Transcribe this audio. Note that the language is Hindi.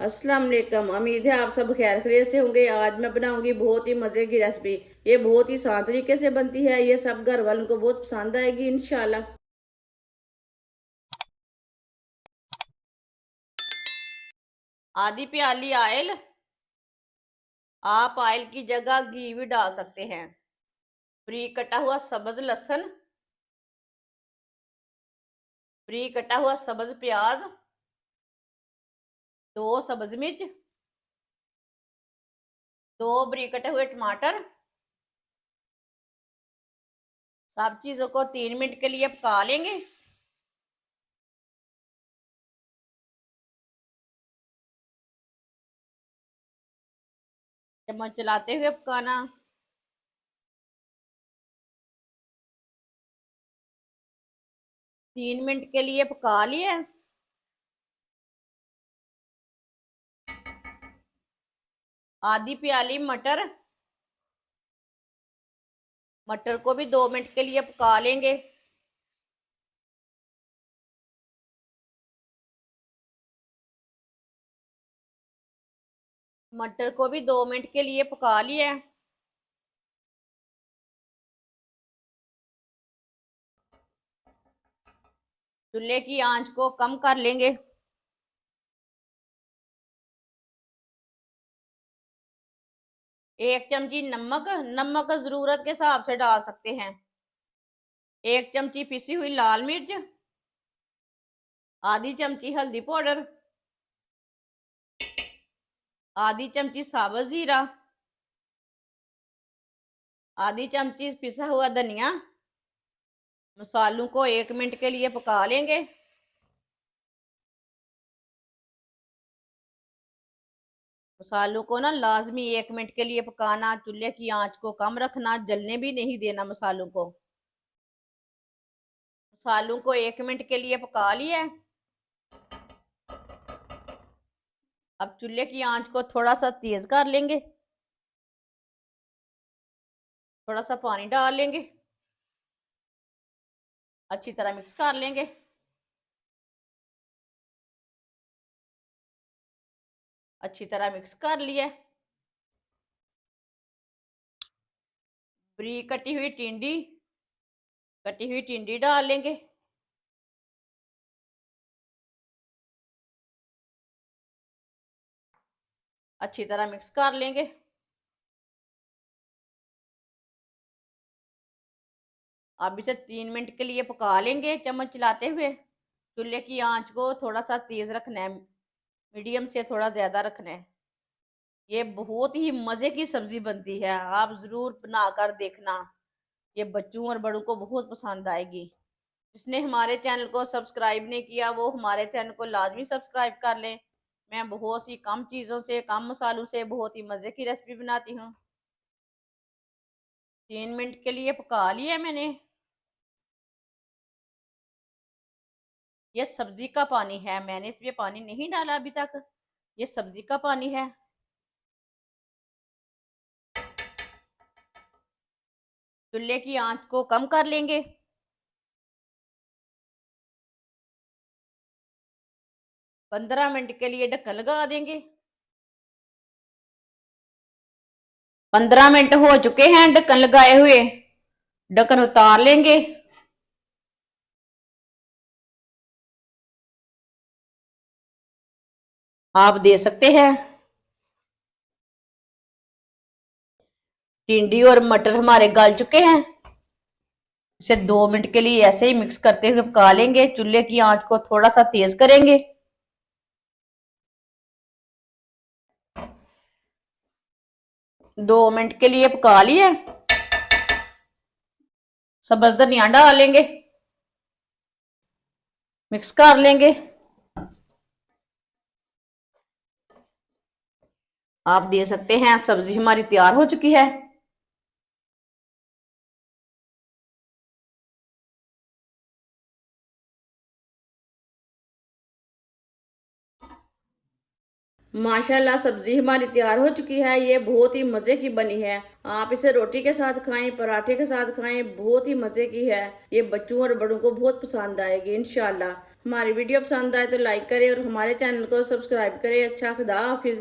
अस्सलाम वालेकुम। उम्मीद है आप सब खैर खैरियत से होंगे। आज मैं बनाऊंगी बहुत ही मज़े की रेसिपी। ये बहुत ही आसान तरीके से बनती है। ये सब घर वालों को बहुत पसंद आएगी इंशाल्लाह। आधी प्याली ऑयल। आप ऑयल की जगह घी भी डाल सकते हैं। बारीक कटा हुआ सब्ज लहसुन, बारीक कटा हुआ सब्ज प्याज, 2 सब्ज मिर्च, 2 बारीक कटे हुए टमाटर। सब चीजों को 3 मिनट के लिए पका लेंगे। चम्मच चलाते हुए पकाना। 3 मिनट के लिए पका लिए। आधी प्याली मटर, मटर को भी 2 मिनट के लिए पका लेंगे। मटर को भी 2 मिनट के लिए पका लिया। चूल्हे की आंच को कम कर लेंगे। एक चमची नमक, नमक जरूरत के हिसाब से डाल सकते हैं। 1 चमची पिसी हुई लाल मिर्च, आधी चमची हल्दी पाउडर, आधी चमची साबुत जीरा, आधी चमची पिसा हुआ धनिया। मसालों को 1 मिनट के लिए पका लेंगे। मसालों को ना लाजमी 1 मिनट के लिए पकाना। चूल्हे की आंच को कम रखना, जलने भी नहीं देना मसालों को। मसालों को 1 मिनट के लिए पका लिया। अब चूल्हे की आंच को थोड़ा सा तेज कर लेंगे। थोड़ा सा पानी डाल लेंगे। अच्छी तरह मिक्स कर लेंगे। अच्छी तरह मिक्स कर लिया। बारीक कटी हुई टिंडी डाल लेंगे। अच्छी तरह मिक्स कर लेंगे। अब इसे 3 मिनट के लिए पका लेंगे चम्मच चलाते हुए। चूल्हे की आंच को थोड़ा सा तेज रखना है, मीडियम से थोड़ा ज्यादा रखना है। ये बहुत ही मजे की सब्जी बनती है, आप जरूर बनाकर देखना। ये बच्चों और बड़ों को बहुत पसंद आएगी। जिसने हमारे चैनल को सब्सक्राइब नहीं किया वो हमारे चैनल को लाजमी सब्सक्राइब कर लें। मैं बहुत सी कम चीज़ों से, कम मसालों से बहुत ही मज़े की रेसिपी बनाती हूँ। 3 मिनट के लिए पका लिया मैंने। ये सब्जी का पानी है, मैंने इसमें पानी नहीं डाला अभी तक। ये सब्जी का पानी है। चूल्हे की आंच को कम कर लेंगे। 15 मिनट के लिए ढक्कन लगा देंगे। 15 मिनट हो चुके हैं ढक्कन लगाए हुए। ढक्कन उतार लेंगे। आप दे सकते हैं। टिंडी और मटर हमारे गल चुके हैं। इसे 2 मिनट के लिए ऐसे ही मिक्स करते हुए पका लेंगे। चूल्हे की आंच को थोड़ा सा तेज करेंगे। 2 मिनट के लिए पका लिया। सब्ज धनिया डाल लेंगे। मिक्स कर लेंगे। आप दे सकते हैं। सब्जी हमारी तैयार हो चुकी है। माशाल्लाह सब्जी हमारी तैयार हो चुकी है। ये बहुत ही मज़े की बनी है। आप इसे रोटी के साथ खाएं, पराठे के साथ खाएं, बहुत ही मज़े की है। ये बच्चों और बड़ों को बहुत पसंद आएगी इंशाल्लाह। हमारी वीडियो पसंद आए तो लाइक करें और हमारे चैनल को सब्सक्राइब करें। अच्छा, खुदा हाफिज़।